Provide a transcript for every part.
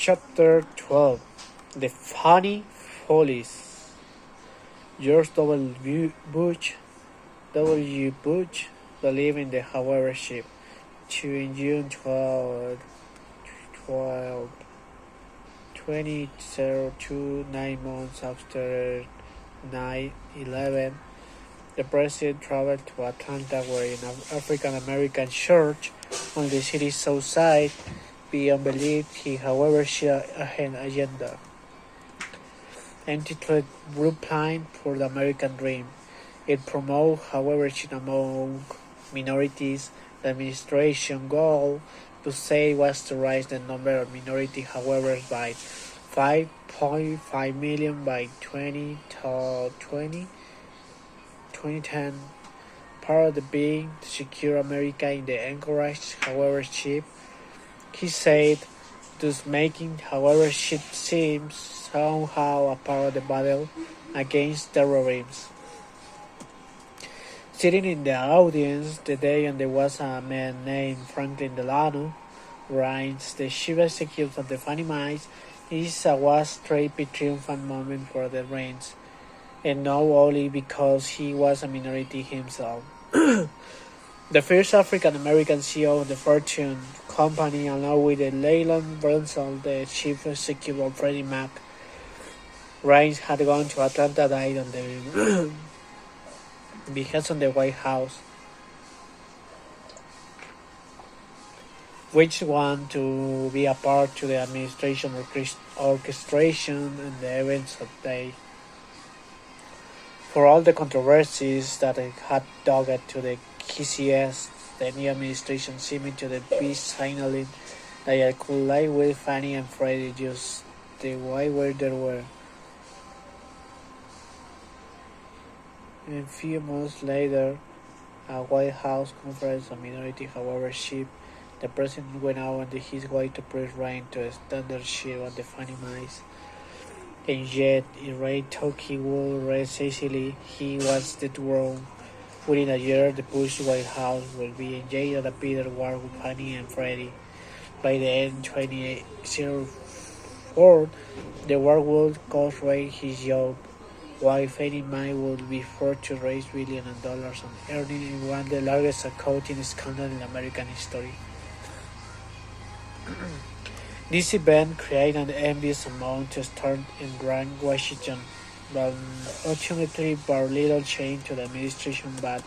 Chapter 12. The Funny Follies. George W. Bush believed in the however ship. In June 2002, 9 months after 9/11, the president traveled to Atlanta where an African American church on the city's south side beyond belief he however shared an agenda entitled Blueprint for the American Dream. It promotes however among minorities. The administration goal to say was to raise the number of minority however by 5.5 million by 2010. Part of the being to secure America in the encouraged however ship. He said, thus making however ship seems somehow a part of the battle against terrorism. Sitting in the audience today, and there was a man named Franklin Delano Rines, the chief executive of the Funny Mice. It was a triumphant moment for the Reigns, and not only because he was a minority himself. The first African American CEO of the Fortune company, along with Leland Brunson, the chief executive of Freddie Mac. Reigns had gone to Atlanta, died on the behest of the White House, which want to be a part to the administration orchestration and the events of the day. For all the controversies that had dogged to the KCS, the new administration seemed to be signaling that it could lie with Fannie and Freddie just the way where they were. And a few months later, a White House conference on minority however ship, the president went out on his way to press rain to a standard ship on the Funny Mice. And yet, in Ray Toki would rest easily, he was dead wrong. Within a year, the Bush White House will be engaged in a bitter war with Fannie and Freddie. By the end of 2004, the war would cost Ray his job, while Fannie Mae would be forced to raise billions of dollars on earning in one of the largest accounting scandals in American history. This event created an envious amount to start in Grand Washington, but ultimately brought little change to the administration, but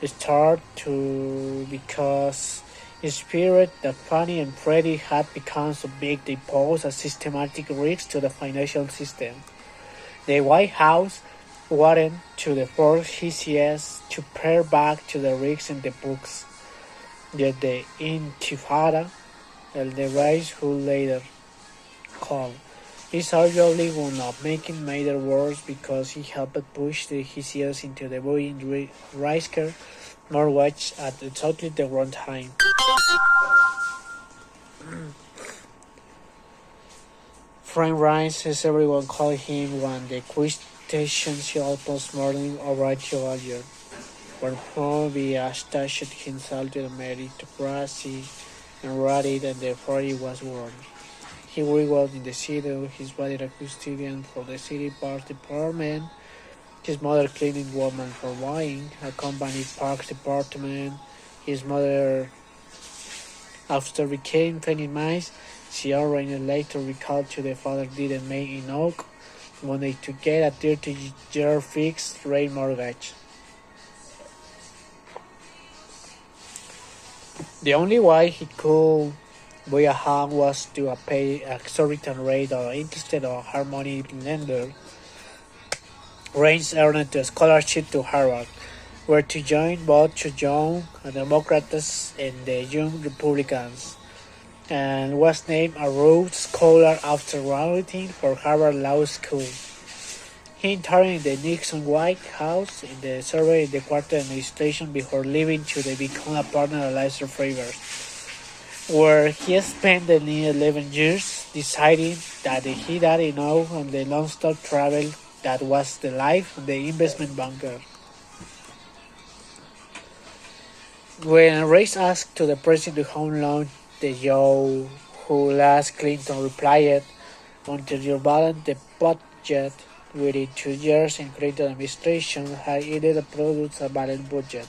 start to because in spirit that Fannie and Freddie had become so big they posed a systematic risk to the financial system. The White House wanted to force HCS to pare back to the risks in the books, yet the Intifada, the rise who later called, is arguably one of making matters worse because he helped push the HCS into the buoyant Risker mortgage at exactly the wrong time. Frank Rice, as everyone called him, won the quintessential postmodern oratorial, where Poe attached himself to the meritocracy and rallied, and the party was won. He worked in the city, his father a custodian for the city park department, his mother cleaning woman for wine, accompanied parks department, his mother after became 20 miles. She already later recalled to the father didn't make enough money to get a 30-year fixed rate mortgage. The only way he could buy a home was to pay an exorbitant rate of interest on hard money lender. Reigns earned a scholarship to Harvard, where to join both the young Democrats and the young Republicans, and was named a Rhodes Scholar after graduating from Harvard Law School. He interned in the Nixon White House in the survey in the Carter administration before leaving to become a partner at Lyster Favors, where he spent the next 11 years deciding that he had enough on the non-stop travel that was the life of the investment banker. When Reis asked to the president to home loan the Joe who asked Clinton replied, "Until you balance the budget within 2 years in Clinton administration had either produced a balanced budget."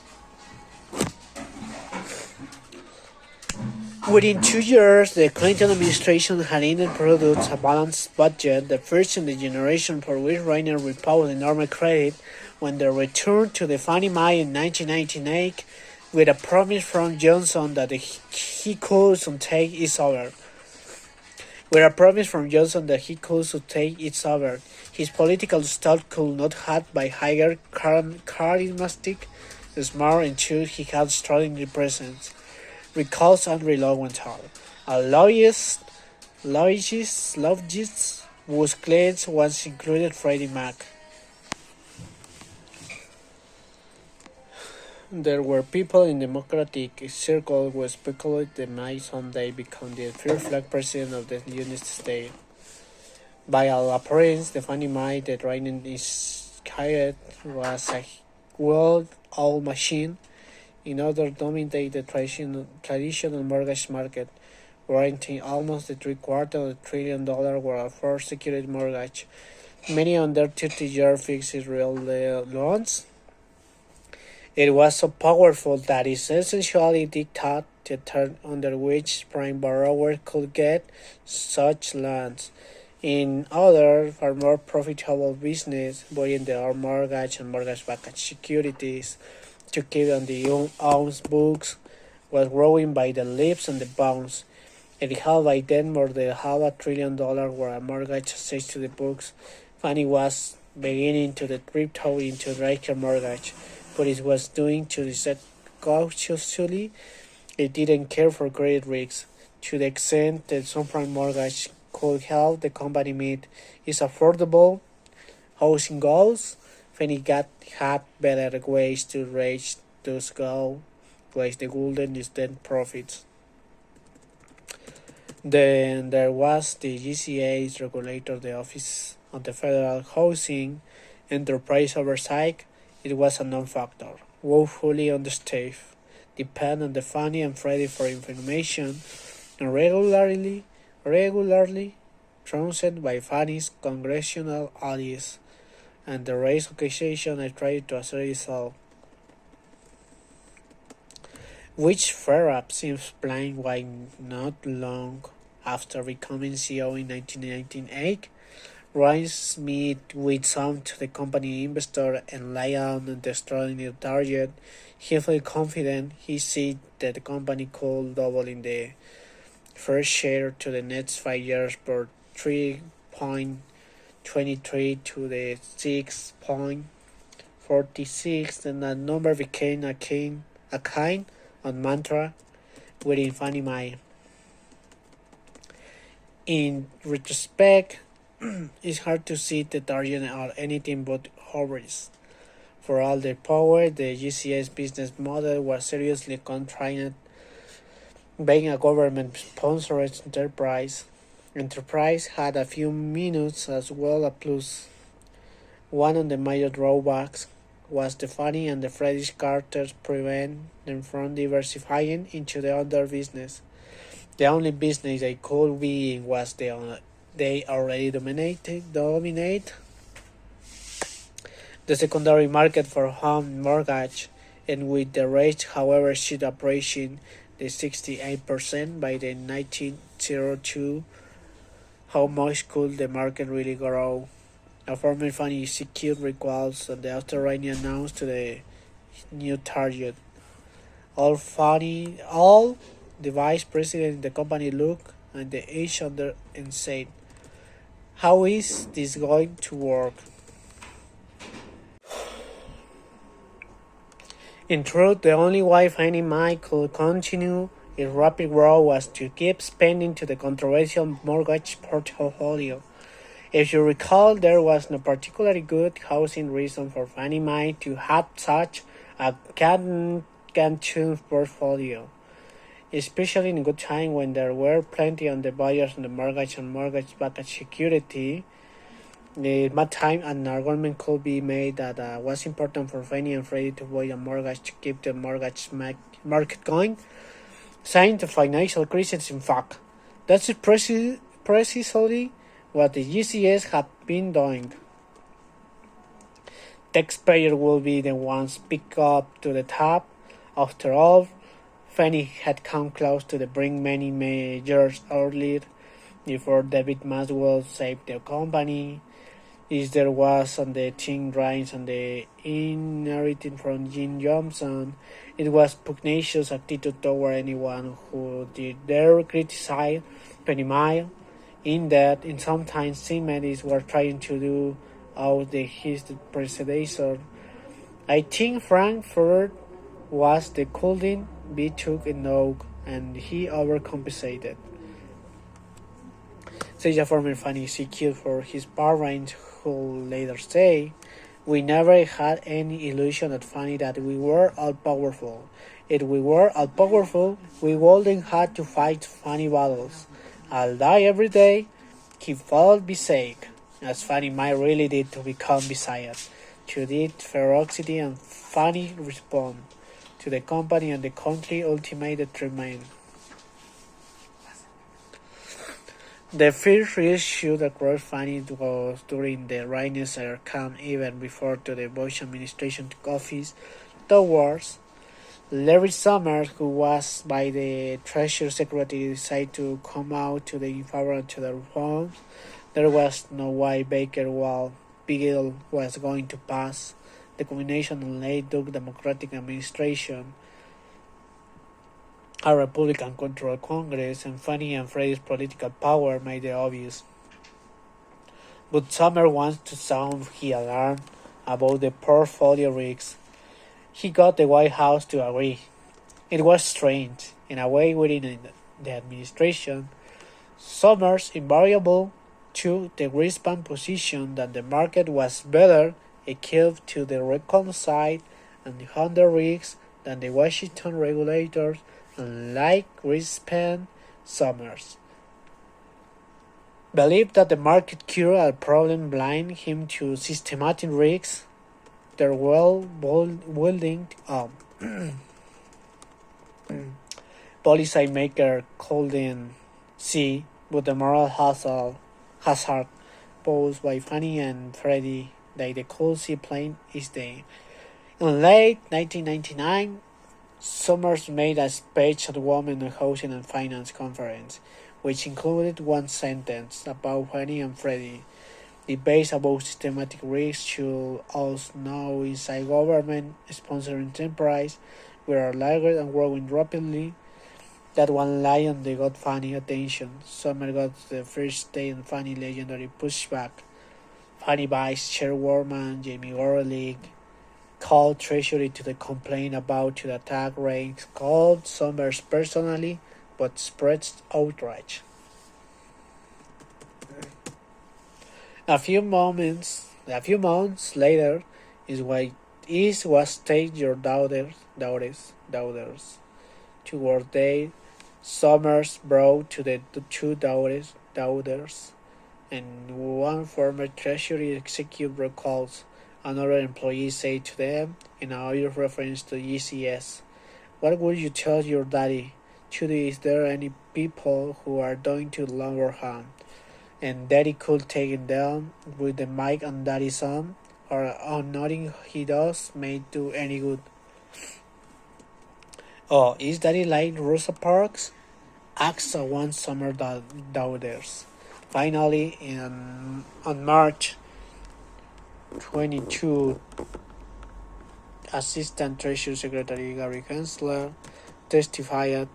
Within 2 years, the Clinton administration had either produced a balanced budget, the first in the generation for which Reiner reposed enormous credit when they returned to the Fannie Mae in 1998 with a promise from Johnson that he could take it over. His political style could not have been higher, charismatic, smart, and true. He had extraordinary presence, recalls Andrew Lowenthal, a lobbyist whose clients once included Freddie Mac. There were people in Democratic circles who speculated that might someday become the first black president of the United States. By all appearance, the Fannie Mae that Reiner inherited was a well-oiled machine in order to dominate the traditional mortgage market, warranting almost $750 billion worth of secured mortgage, many under 30-year fixed rate loans. It was so powerful that it essentially dictated the terms under which prime borrowers could get such loans. In other, far more profitable business, buying their mortgage and mortgage-backed securities to keep on the own books, was growing by the leaps and the bounds. It had by then more than $500 billion worth of mortgage assets to the books. Fannie was beginning to tiptoe into Draco mortgage, but it was doing to this cautiously. It didn't care for credit risks, to the extent that subprime mortgage could help the company meet its affordable housing goals. Fannie had better ways to reach those goals, like the golden instant profits. Then there was the GCA's regulator, the Office of the Federal Housing Enterprise Oversight. It was a non-factor, woefully understaffed, depend on the Fannie and Freddie for information, and regularly trounced by Fannie's congressional allies, and the race accusation I tried to assert itself, which perhaps seems plain why not long after becoming CEO in 1998, Rice met with some to the company investor and lay on the extraordinary target. He felt confident he said that the company could double in the first share to the next 5 years for 3.23 to the 6.46, and that number became a kind of mantra within Fannie Mae. In retrospect, it's hard to see the target are anything but hubris. For all their power, the GCA's business model was seriously constrained. Being a government-sponsored enterprise had a few minutes as well as plus. One of the major drawbacks was the Fannie and the Freddie Carters prevent them from diversifying into the other business. The only business they could be in was they already dominate the secondary market for home mortgage, and with the rate, however, should approaching the 68% by the 1902. How much could the market really grow? A former Fannie executive recalls that after Rainey announced to the new target, all the vice president in the company looked at each other and said, "How is this going to work?" In truth, the only way Fannie Mae could continue its rapid growth was to keep spending to the controversial mortgage portfolio. If you recall, there was no particularly good housing reason for Fannie Mae to have such a gargantuan portfolio, especially in a good time when there were plenty of the buyers on the mortgage and mortgage-backed security. At that time, an argument could be made that was important for Fannie and Freddie to buy a mortgage to keep the mortgage market going. Since the financial crisis, in fact, That's precisely what the GCS have been doing. Taxpayers will be the ones pick up to the top. After all, Fannie had come close to the brink many years earlier before David Maswell saved the company. Is there was on the thin rise on the inherited from Jim Johnson. It was pugnacious attitude toward anyone who did dare criticize Penny Mile, in that in sometimes Semites were trying to do out his predecessor. I think Frankfurt was the couldn't be took a note and he overcompensated. Says a former Fanny killed for his parents who later say, "We never had any illusion at Fanny that we were all powerful. If we were all powerful, we wouldn't have to fight funny battles. I'll die every day." He felt beside, as Fanny might really did to become beside. To this ferocity and Fanny respond to the company and the country ultimated remain. The first real shoot across Fanny was during the Renaissance camp even before the Bush administration took office. Towards Larry Summers, who was by the Treasury Secretary, decided to come out to the in favor to the reforms. There was no way Baker while Bill was going to pass. The combination of late Duke Democratic administration, a Republican-controlled Congress, and Fannie and Freddie's political power made it obvious. But Summers wants to sound his alarm about the portfolio risks. He got the White House to agree. It was strange, in a way within the administration. Summers invariably took the risky position that the market was better equipped to the recon side and handle risks than the Washington regulators, unlike Greenspan. Summers believed that the market cure a problem blind him to systematic risks. Their well-wielding policymaker couldn't see, but the moral hazard posed by Fannie and Freddie that they could see plain is day. In late 1999, Summers made a speech at the Women in Housing and Finance Conference, which included one sentence about Fannie and Freddie. The base about systematic risk should also know inside government-sponsored enterprise we are larger and growing rapidly. That one line they got Fannie attention. Summer got the first day in Fannie legendary pushback. Fannie Vice Chairwoman Jamie Gorelick called Treasury to the complaint about to the attack ranks, called Summers personally, but spreads outrage. A few months later is was take your daughters to work day. Summers brought to the two daughters, and one former Treasury executive recalls another employee say to them in a reference to ECS, "What would you tell your daddy? Judy, is there any people who are doing to lower harm?" And Daddy could take it down with the mic and Daddy's on, or nothing he does may do any good. "Oh, is Daddy like Rosa Parks?" asked one summer daughters. Finally, on March 22, Assistant Treasury Secretary Gary Gensler testified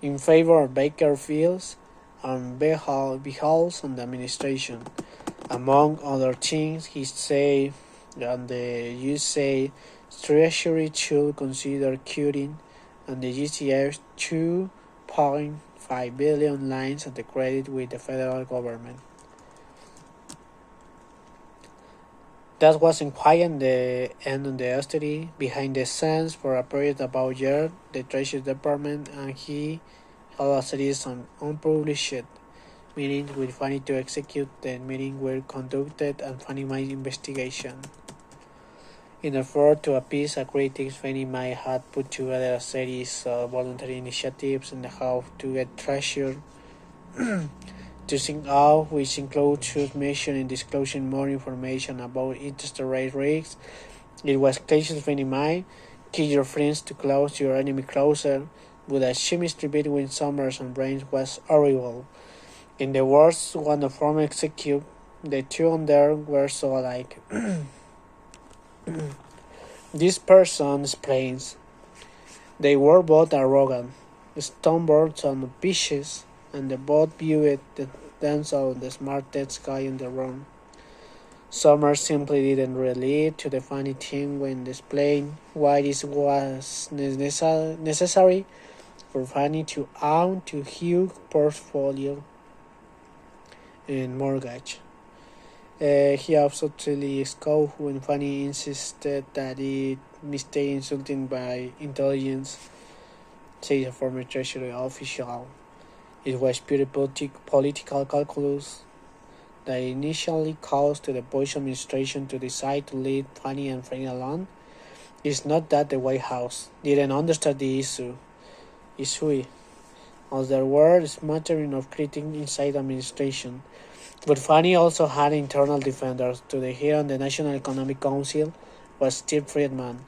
in favor of Baker Fields and Behal's on the administration. Among other things, he said that the USA Treasury should consider cutting and the GCF 2.5 billion lines of the credit with the federal government. That wasn't quite the end of the austerity. Behind the scenes, for a period about a year, the Treasury Department and he held a series of unpublished meetings with Fannie to execute. The meetings were conducted and Fannie Mae's investigation. In effort to appease a critics, Fannie Mae had put together a series of voluntary initiatives in the hope to get treasured to sing out, which includes transmission and disclosing more information about interest rate risks. It was cautious Fannie Mae, keep your friends to close, your enemy closer, but the chemistry between Summers and Brains was horrible. In the words one of former executive, the two on there were so alike. This person explains, they were both arrogant, stoneboards and ambitious, and they both viewed themselves the smartest guy in the room. Summers simply didn't relate to the funny thing when displaying why it was necessary for Fannie to own a huge portfolio in mortgage. He absolutely scoffed when Fannie insisted that it mistake insulting by intelligence, says a former Treasury official. It was pure political calculus that initially caused the Bush administration to decide to leave Fannie and Freddie alone. It's not that the White House didn't understand the issue, as there were a smattering of critics inside the administration. But Fannie also had internal defenders. To the head of the National Economic Council was Steve Friedman,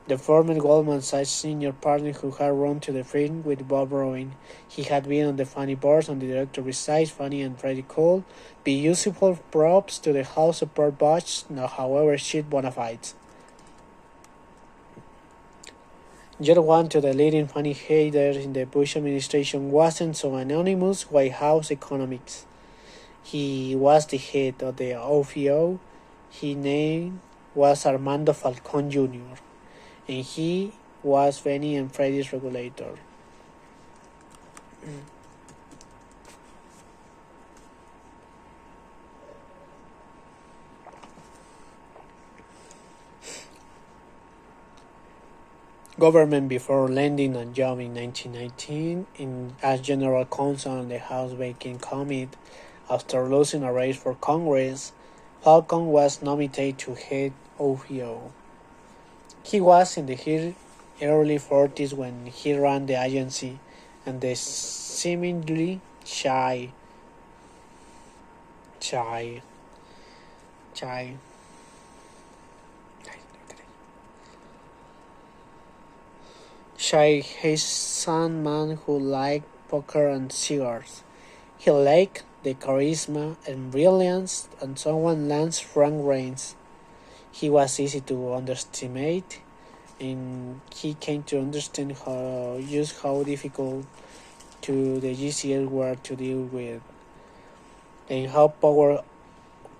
the former Goldman Sachs senior partner who had run to the firm with Bob Rowan. He had been on the Fannie boards and the director besides Fannie and Freddie could be useful props to the House support Bush, however shit bona fides. Yet one to the leading Fannie hater in the Bush administration wasn't so anonymous White House economics. He was the head of the OFO. His name was Armando Falcon Jr., and he was Fannie and Freddie's regulator. Government before lending a job in 1919 as general counsel on the House Banking Committee. After losing a race for Congress, Falcon was nominated to head OFO. He was in the early 40s when he ran the agency, and the seemingly shy Haitian man who liked poker and cigars. He lacked the charisma and brilliance and someone Lance Frank Reigns. He was easy to underestimate, and he came to understand how difficult to the GCL were to deal with, and how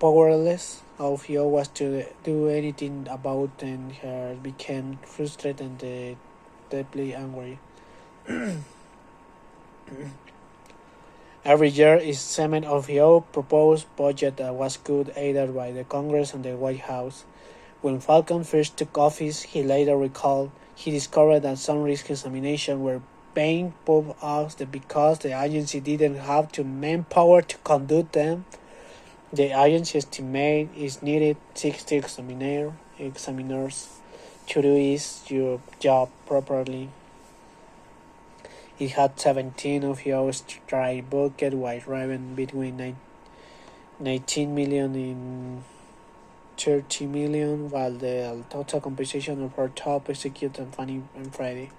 powerless Alfio was to do anything about, and her became frustrated and deeply angry. Every year, its segment of the proposed budget was good either by the Congress and the White House. When Falcon first took office, he later recalled, he discovered that some risk examinations were being put off because the agency didn't have the manpower to conduct them. The agency estimated it needed 60 examiners to do its job properly. It had 17 of those dry bucket while driving between 19 million and 30 million, while the total compensation of our top executive Fannie and Freddie.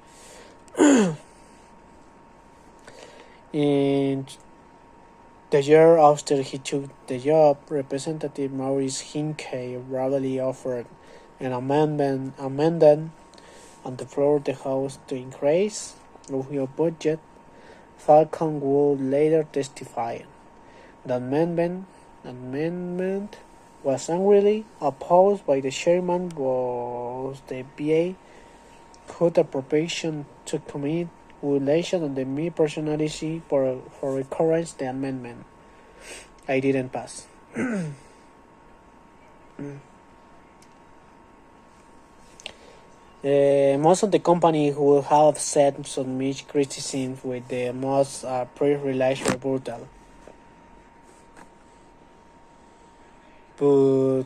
In the year after he took the job, Representative Maurice Hinkey bravely offered an amendment on the floor of the House to increase the budget. Falcon would later testify. The amendment was angrily opposed by the chairman of the VA, whose appropriation to commit violation on the me personality for recurrence the amendment. I didn't pass. Most of the companies who have set some much criticism with the most pre-release brutal. But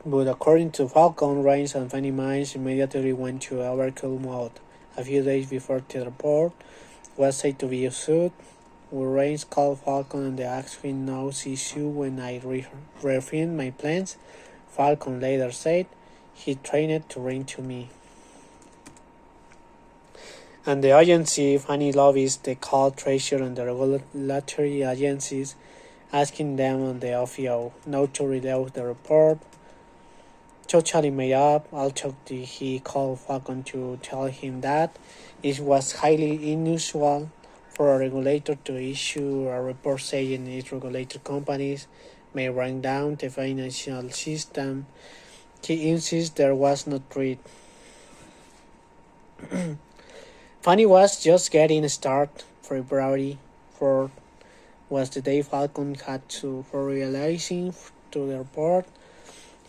But according to Falcon, Rains and Fanny Mines immediately went to overkill mode. A few days before the report was said to be sued, when Rains called Falcon and asked him no issue when I refined my plans. Falcon later said he trained to ring to me. And the agency finally lobbies the call Treasury and the regulatory agencies, asking them on the OFIO not to redact the report. Totally made up, although he called Falcon to tell him that it was highly unusual for a regulator to issue a report saying its regulated companies may run down the financial system. He insists there was no threat. Fanny was just getting started. February 4th was the day Falcon had to for realizing to the report.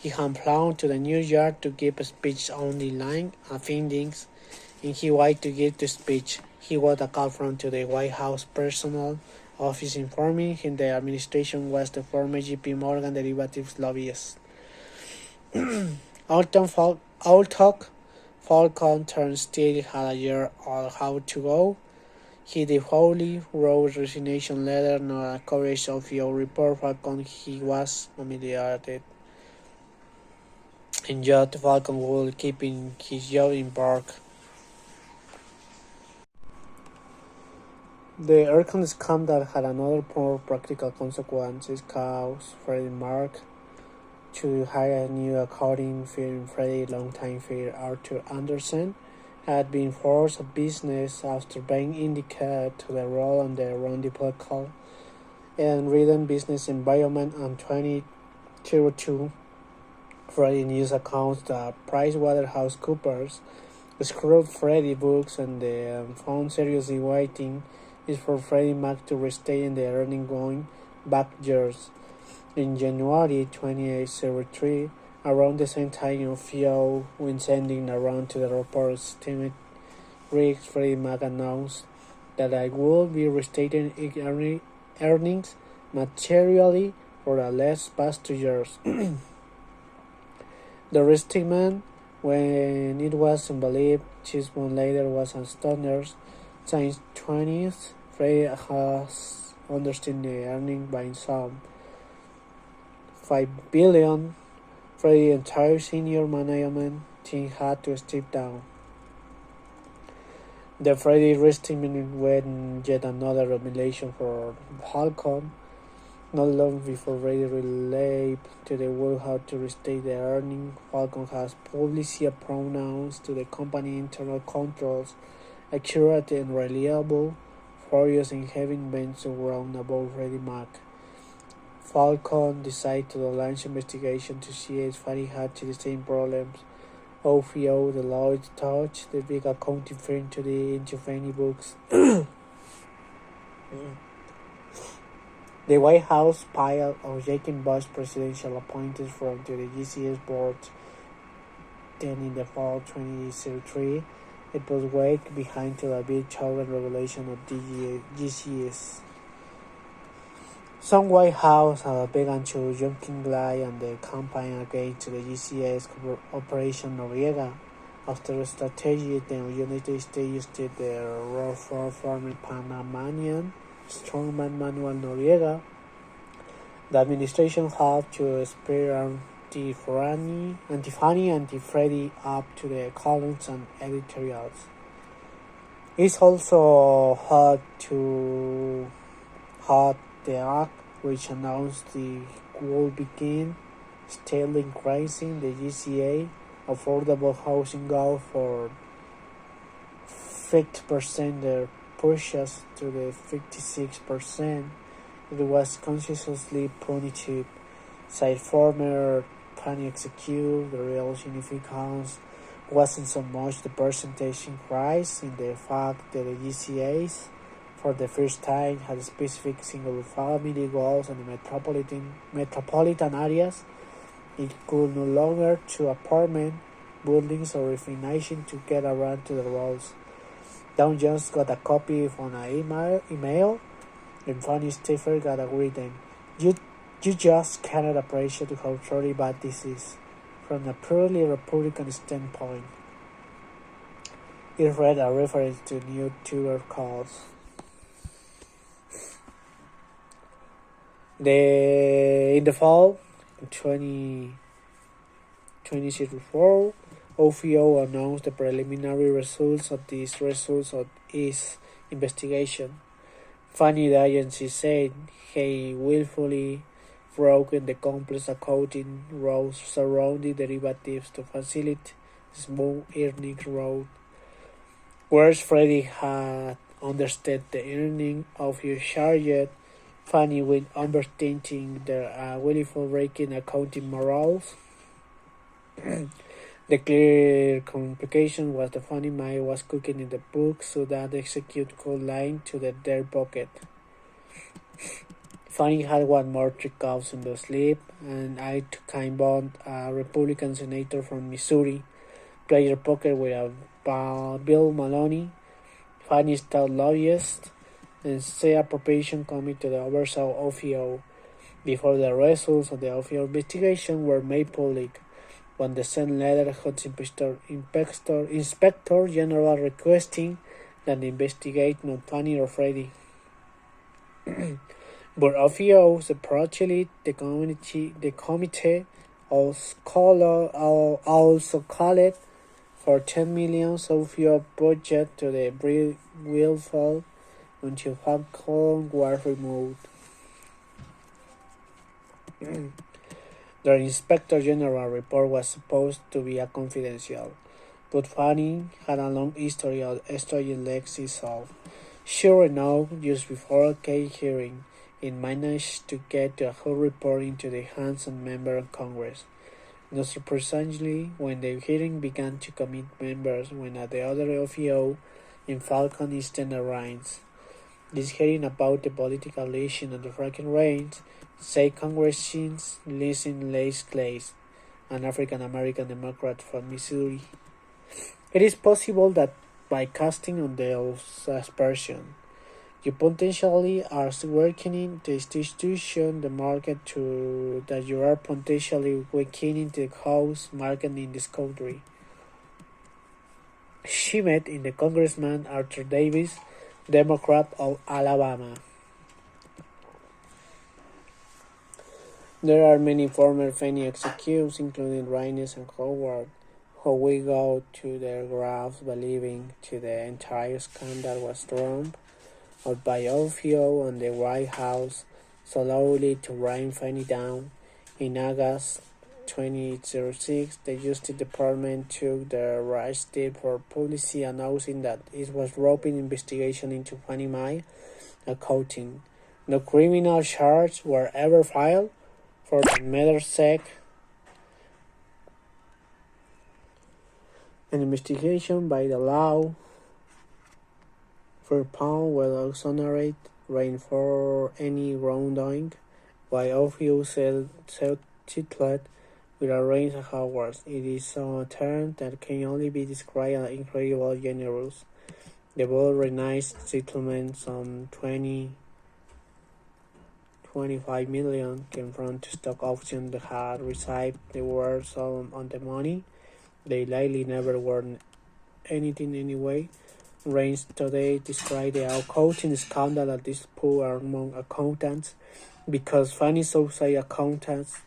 He had flown to the New York to give a speech on the line findings. In his way to give the speech, he got a call from the White House personal office informing him the administration was the former J.P. Morgan derivatives lobbyist. Although Falcon turned still had a year on how to go, he devoutly wrote a resignation letter, not a coverage of your report. Falcon he was humiliated. And yet Falcon will keeping his job in Park. The Aircon scandal had another more practical consequences caused Freddie Mac to hire a new accounting firm. Freddie longtime friend Arthur Andersen had been forced of business after being indicated to the role on the non-biblical and written business environment on 2002. Freddie news accounts that PricewaterhouseCoopers screwed Freddie books and found seriously waiting is for Freddie Mac to restate in the earning going back years. In January 2003, around the same time of FIO, when sending around to the report estimate rigs, Freddie Mac announced that I would be restating earnings materially for the last past 2 years. The restatement, when it was unbelieved 6 months later, was astonished. Since 20th, Freddie has understood the earnings by some $5 billion. Freddie's entire senior management team had to step down. The Freddie restatement was yet another revelation for Falcon. Not long before Freddie relayed to the world how to restate the earnings, Falcon has publicly pronounced to the company internal controls accurate and reliable, furious in having been so wrong about Freddie Mac. Falcon decided to launch investigation to see if Fannie had the same problems. OFIO, Deloitte, Touch, the big accounting firm into Fannie books. The White House pile of Jacob Bush presidential appointees from to the GCS board. Then in the fall 2003, it was way behind to the big chosen regulation of GCS. Some White House began to jumping glide on the campaign against the GCS Operation Noriega. After a strategy, the United States used the role for former Panamanian strongman Manuel Noriega. The administration had to spare anti-Fannie, anti-Freddie up to the columns and editorials. It's also had the act which announced the will begin steadily increasing the GCA affordable housing goal for 50%, the purchase to the 56%. It was consciously punitive, said former Fannie executive. The real significance wasn't so much the percentage increase in the fact that the GCAs for the first time had specific single-family goals in the metropolitan areas. It could no longer to apartment buildings or refinancing to get around to the roads. Don Jones got a copy on an email, and Fannie Staffer got a written. You just cannot appreciate how truly bad this is. from a purely Republican standpoint. It read a reference to new Tudor codes. In the fall, in 2004, OFIO announced the preliminary results of its investigation. Funny, the agency said he willfully broken the complex accounting rules surrounding derivatives to facilitate smooth earnings growth. Whereas Freddie had understood the earning of your charged Fanny with understating the willful breaking accounting morals. The clear complication was the Fanny Mae was cooking in the book so that the execute could lie to their pocket. Fanny had one more trick up in the sleep, and I Kine Bond, a Republican senator from Missouri, played poker with a Bill Maloney, Fanny's top lobbyist, and State Appropriation Committee to the oversight of OFIO before the results of the OFIO investigation were made public. When the sent letter had Inspector General requesting that they investigate not Fanny or Freddie. But OFIO approached the committee also called for $10 million OFIO budget to the willful until Falcon was removed. The Inspector General report was supposed to be confidential, but Fanny had a long history of estrogen legs itself. Sure enough, just before a case hearing, it managed to get a whole report into the hands of members of Congress. Not surprisingly, when the hearing began to commit members went at the other OFIO in Falcon Eastern Airlines. This hearing about the political lesion of the fracking range, say Congressman Listen Lace Clays, an African-American Democrat from Missouri. It is possible that by casting on those aspersions, you potentially are weakening the institution, the market, to that you are potentially weakening the house market in this country. She met in the Congressman Arthur Davis, Democrat of Alabama. There are many former Fannie executives, including Reynes and Howard, who will go to their graves believing that the entire scandal was drummed up by OFIO and the White House slowly to rain Fannie down. In August 2006, the Justice Department took the right step for publicly announcing that it was roping investigation into Fannie Mae accounting. No criminal charges were ever filed for the matter's sake. An investigation by the law for pound will exonerate Rain for any wrongdoing, while OFIO settled with a range of awards. It is a term that can only be described as incredibly generous. The bold recognized settlement, some 25 million, came from stock options that had received the words on the money. They likely never were anything anyway. Rains today described the accounting scandal as this poor among accountants because Fannie outside accountants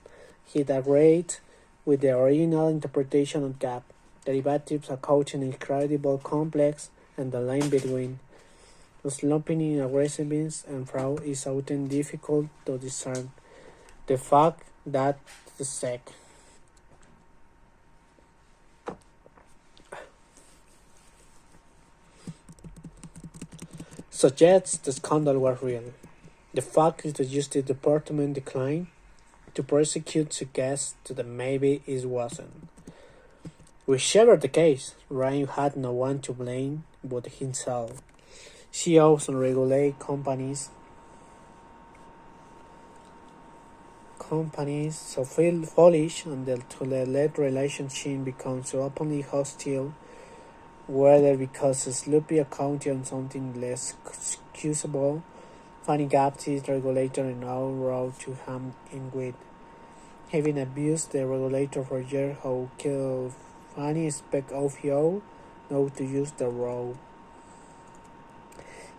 hit a rate with the original interpretation of GAAP. Derivatives accounting is incredibly complex, and the line between slumping in aggressiveness and fraud is often difficult to discern. The fact that the SEC suggests the scandal was real. The fact is the Justice Department declined to prosecute suggests that maybe it wasn't. Whichever the case, Ryan had no one to blame but himself. CEOs and regulate companies so feel foolish until the lead relationship becomes so openly hostile, whether because of sloppy accounting or something less excusable. Fannie Gaps is regulator in our road to ham in with. having abused the regulator for years, how can Fannie expect OVO not to use the role?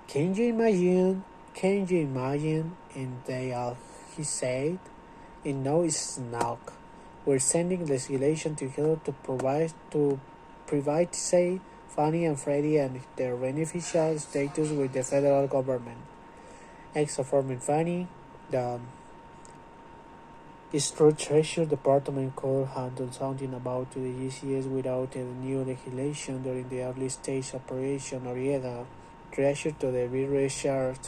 Can you imagine? Can you imagine? And he said, and no, it's not. We're sending legislation to help to provide to privatize Fannie and Freddie and their beneficial status with the federal government. Ex-forming Fannie, the true Treasury Department could have done something about the GCS without the new legislation during the early stage operation or either Treasury to the be research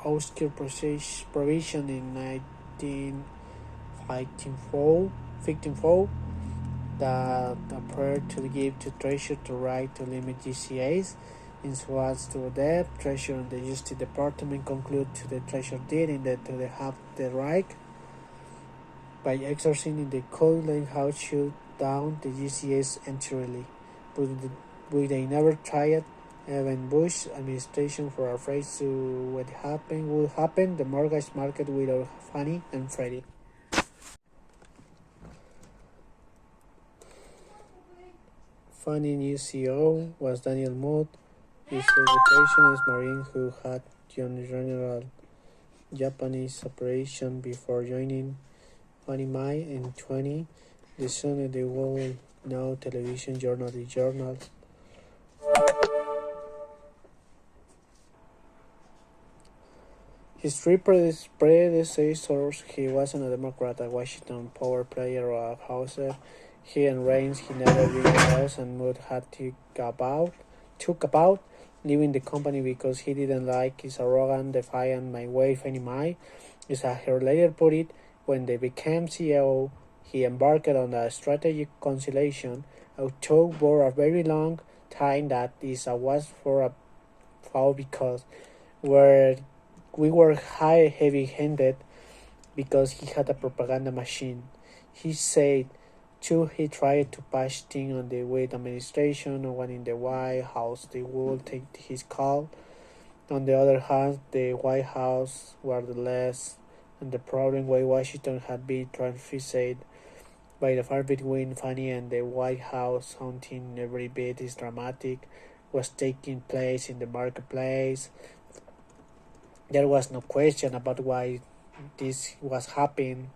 obscure provision in 1954 that appeared to give to Treasury the right to limit GCAs in so as to that Treasury and the Justice Department conclude to the Treasury did in that they have the right by exercising the code line how to shoot down the GCAs entirely, but they never tried. Even Bush administration were afraid to what would happen the mortgage market without Fannie and Freddie. Fannie new CEO was Daniel Mood. His reputation as Marine who had general Japanese operation before joining Fannie Mae in 20. The son of the world now television journal The Journal. His three predecessors, he was a Democrat, a Washington power player, a Hauser. He and Reigns, he never been else and Mood had took about leaving the company because he didn't like his arrogant, defiant my way Fannie Mae. As he later put it, when they became CEO, he embarked on a strategic conciliation. It took for a very long time that was for a foul because we were heavy-handed because he had a propaganda machine. He said, too, he tried to push things on the Wade administration, and when in the White House they would take his call. On the other hand, the White House were the less, and the problem why Washington had been transfixed by the fight between Fannie and the White House, hunting every bit is dramatic, was taking place in the marketplace. There was no question about why this was happening.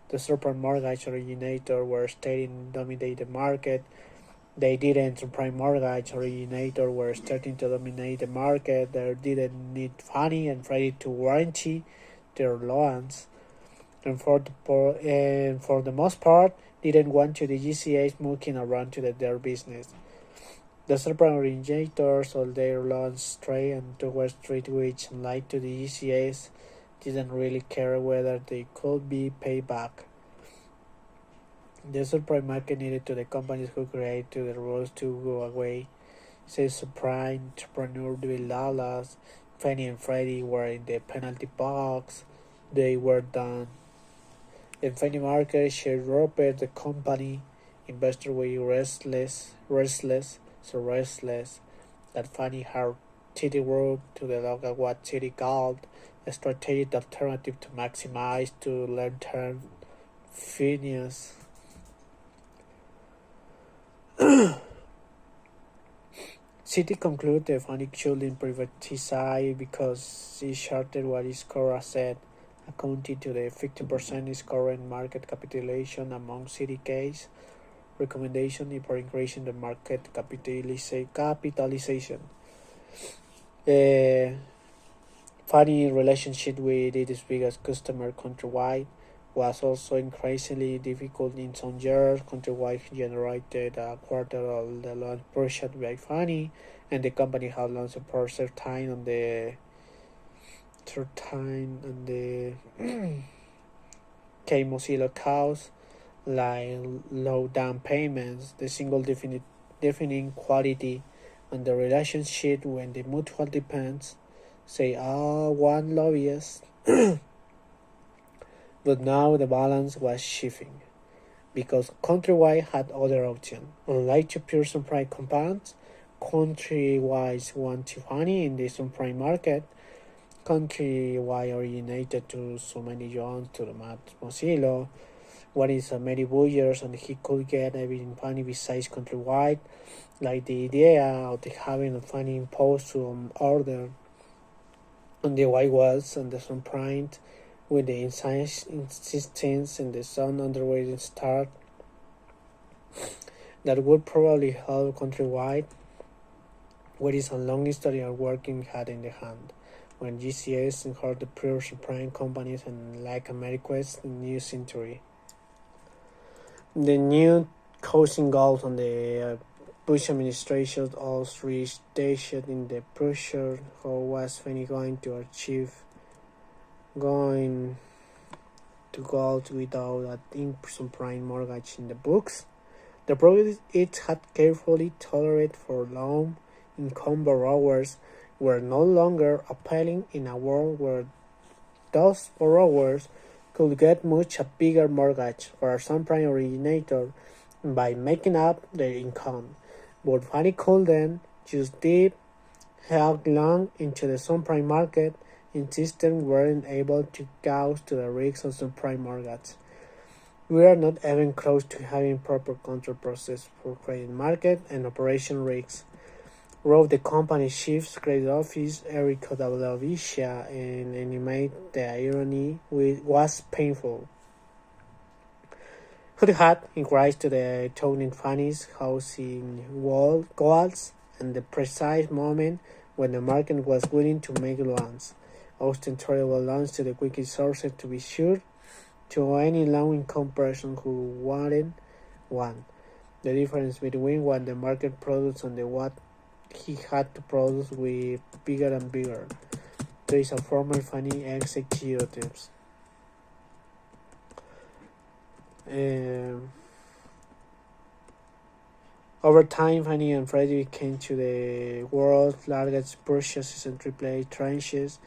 The super mortgage originator were starting to dominate the market. They didn't. The prime mortgage originator were starting to dominate the market. They didn't need Fannie and Freddie to warranty their loans, and for the most part, didn't want to the GCAs moving around to their business. The super originators sold their loans straight and towards street which, unlike to the GCAs, didn't really care whether they could be paid back. The subprime market needed to the companies who created the rules to go away. Says subprime entrepreneur Bill Dallas, Fannie and Freddie were in the penalty box. They were done. The Fannie market share dropped the company. Investors were restless that Fannie had City Group to the local what City called a strategic alternative to maximize to long-term finance. City concluded the Fannie shouldn't privatize because it shattered what its core asset, accounting to the 50% its current market capitalization among City case recommendation for increasing the market capitalization. Fannie relationship with its biggest customer countrywide was also increasingly difficult in some years. Countrywide generated a quarter of the loan purchased by Fannie, and the company had loans for certain on the Mozilla cows like low down payments, the single defining quality, and the relationship when the mutual depends. Say, one lobbyist. But now the balance was shifting, because Countrywide had other options. Unlike to pure subprime compounds, Countrywide won to Fannie in the subprime market. countrywide originated to so many Jones to the Matt Mozilla. What is many Boyers and he could get everything funny besides countrywide, like the idea of the having a funny imposed to order on the white walls and the sun print with the insistence in the sun underweight start that would probably help countrywide, where is a long history of working hand in the hand. When GCS heard the pure prime companies and like Ameriquest in new century. The new housing goals on the Bush administration also reached in the pressure who was finally going to achieve going to gold without an in-person prime mortgage in the books. The project it had carefully tolerated for long income borrowers were no longer appealing in a world where those borrowers could get much a bigger mortgage for a subprime originator by making up their income. But Fannie could then just deep held long into the subprime market and systems weren't able to gauge to the risks of subprime mortgages. We are not even close to having proper control process for credit market and operation risks. Wrote the company chief's credit office, Erica Davicia, and animate the irony was painful. Who had increased to the toning Fanny's housing goals and the precise moment when the market was willing to make loans. Ostentable loans to the quickest sources to be sure to any low-income person who wanted one. The difference between what the market produced and the what he had to produce with bigger and bigger. There is a former Fannie executives. Over time, Fannie and Freddie became to the world's largest purchases and AAA tranches.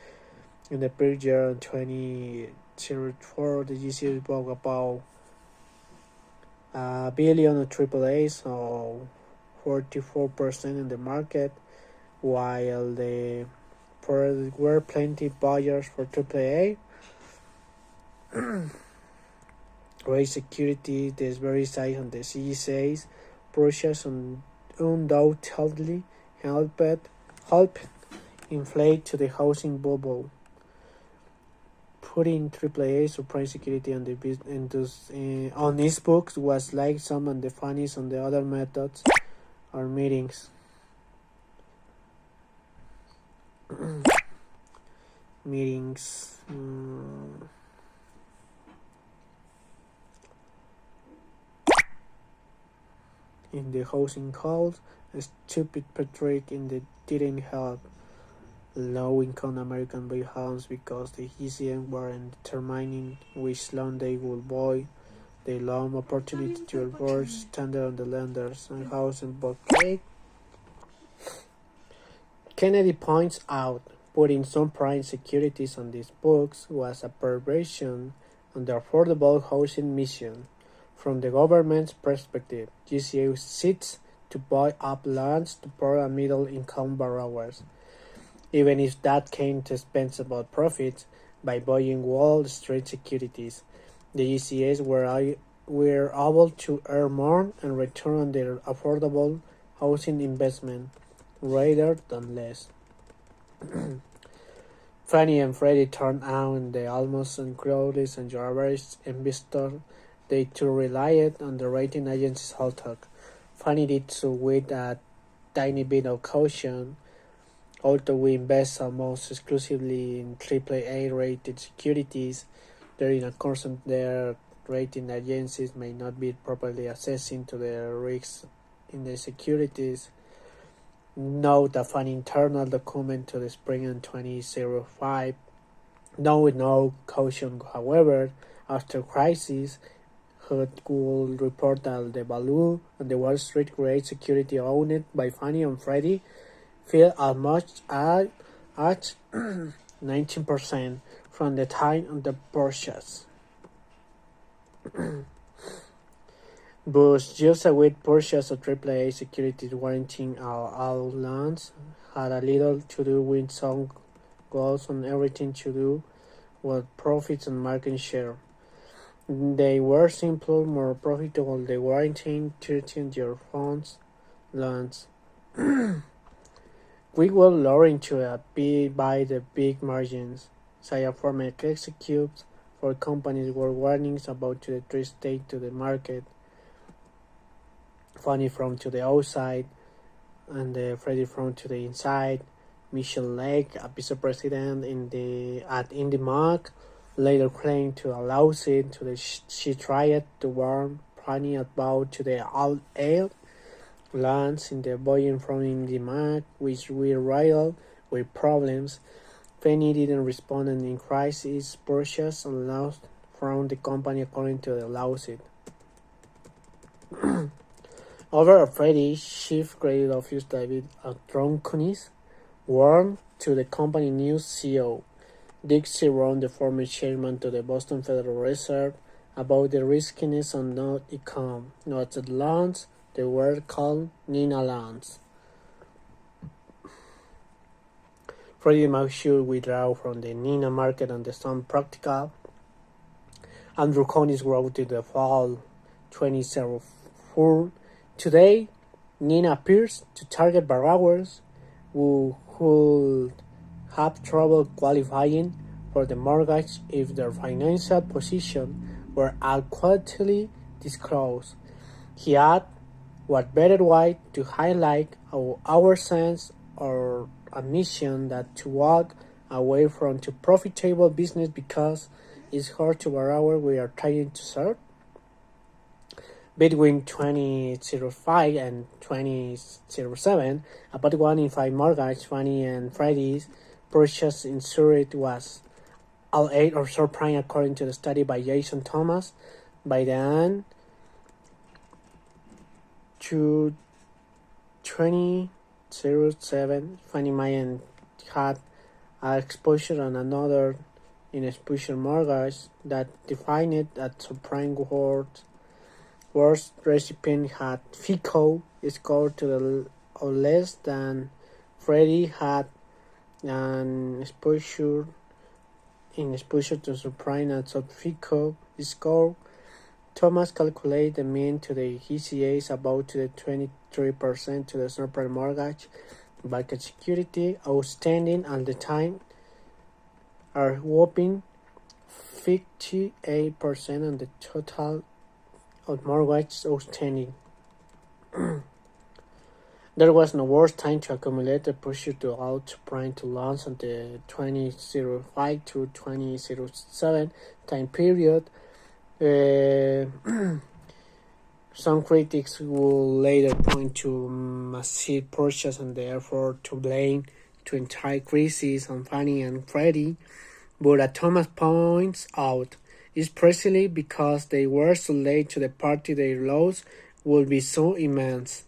In the per year in 2004, the GCS bought about $1 billion of AAA, so 44% in the market, while there were plenty buyers for AAA. Raise security, this very size on the CSAs, purchase undoubtedly helped inflate to the housing bubble. Putting AAA subprime security on on these books was like some of the funnies on the other methods or meetings. Meetings. In the housing calls, a stupid Patrick in the didn't help low-income American buy homes because the ECM weren't determining which loan they would buy. The loan opportunity to avoid standard on the lenders and housing bouquet. Kennedy points out putting some prime securities on these books was a perversion on the affordable housing mission. From the government's perspective, GCA seeks to buy up lands to poor and middle-income borrowers, even if that came to expense about profits by buying Wall Street securities. The GCAs were able to earn more and return on their affordable housing investment rather than less. Fannie and Freddie turned out the almost incredulous and your average investor. They too relied on the rating agency's whole talk. Fannie did so with a tiny bit of caution. Although we invest almost exclusively in AAA rated securities, there is a concern their rating agencies may not be properly assessing to the risks in the securities. Note that an internal document to the spring in 2005. No, with no caution, however, after crisis, Hood would report that the value on the Wall Street grade security owned by Fannie and Freddie fell as much as 19% from the time of the purchase. But just a weak purchase of AAA securities warranting all loans had a little to do with some goals on everything to do with profits and market share. They were simpler, more profitable. They weren't treating your funds loans. We were lowering to a by the big margins. Former executives for companies were warnings about the three state to the market, Fannie from to the outside, and Freddie from to the inside. Michelle Lake, a vice president at IndyMac, later claimed to a lawsuit to the she tried to warn Fannie about to the all-air lands in the Boeing from IndyMac, which were riddled with problems. Fannie didn't respond and in crisis purchase and lost from the company according to the lawsuit. Over Freddie's chief credit officer David Tronconis warned to the company news CEO Dick Cerone, the former chairman to the Boston Federal Reserve, about the riskiness of not income, not at loans. They were called Nina loans. Freddie Mac should withdraw from the Nina market and the some practical. Andrew Conis wrote in the fall 2004. Today, Nina appears to target borrowers who could have trouble qualifying for the mortgage if their financial position were adequately disclosed. He added, what better way to highlight our sense or a mission that to walk away from to profitable business because it's hard to borrower we are trying to serve? Between 2005 and 2007, about 1 in 5 mortgage Fannie and Freddie's purchase insured was all-8 or subprime according to the study by Jason Thomas. By the end to 2007, Fannie Mae had exposure on another in exposure mortgage that defined it as subprime world. Worst recipient had FICO score to the or less than Freddie had an exposure to subprime at FICO score. Thomas calculated the mean to the ECAs about to the 23% to the subprime mortgage backed security outstanding at the time are whopping 58% on the total of mortgages outstanding. There was no worse time to accumulate the pressure to out prime to loans on the 2005 to 2007 time period. Some critics will later point to massive purchase and therefore to blame to entire crisis on Fannie and Freddie, but as Thomas points out, it's precisely because they were so late to the party their loss would be so immense.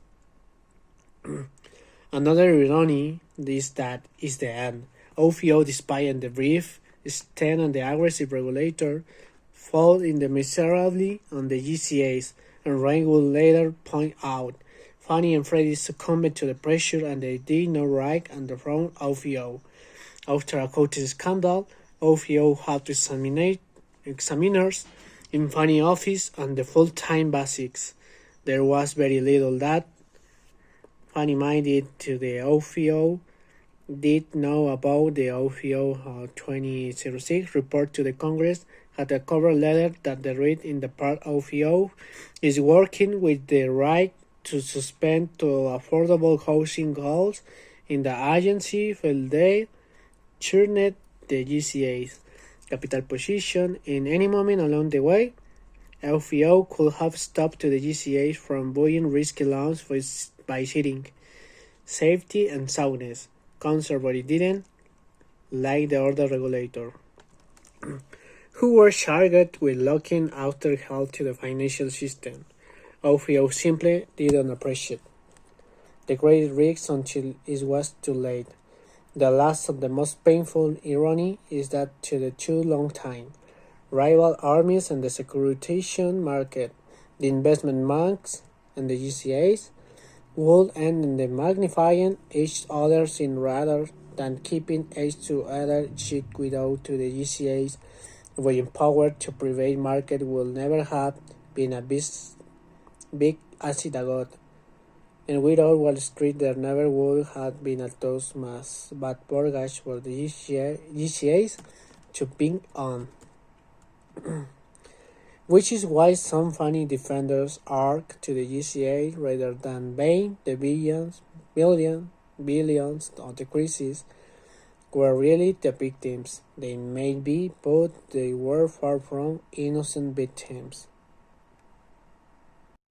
Another irony is that is the end. OFIO, despite the brief stand on the aggressive regulator, fall in the miserably on the GCAs, and Ryan will later point out Fannie and Freddie succumbed to the pressure and they did not right on the front OFIO. After a coaching scandal, OFIO had to examiners in Fannie office on the full-time basics. There was very little that Fannie Mae did to the OFIO did know about the OFIO 2006 report to the Congress had a cover letter that the read in the part OFIO is working with the right to suspend to affordable housing goals in the agency while they churned the GCA's capital position in any moment along the way. OFIO could have stopped the GCAs from buying risky loans by citing safety and soundness concern, but it didn't, like the other regulator, who were charged with looking after health to the financial system. OFIO simply didn't appreciate the great risks until it was too late. The last of the most painful irony is that to the too long time, rival armies and the securitization market, the investment banks and the GCAs, would end in the magnifying each other in rather than keeping edge to other cheat without to the GCAs were empowered to private market will never have been a big as it got. And without Wall Street there never would have been a those mass bad mortgage for the GCAs to ping on. Which is why some funny defenders arc to the GCA rather than blame the billions of the crisis were really the victims. They may be, but they were far from innocent victims.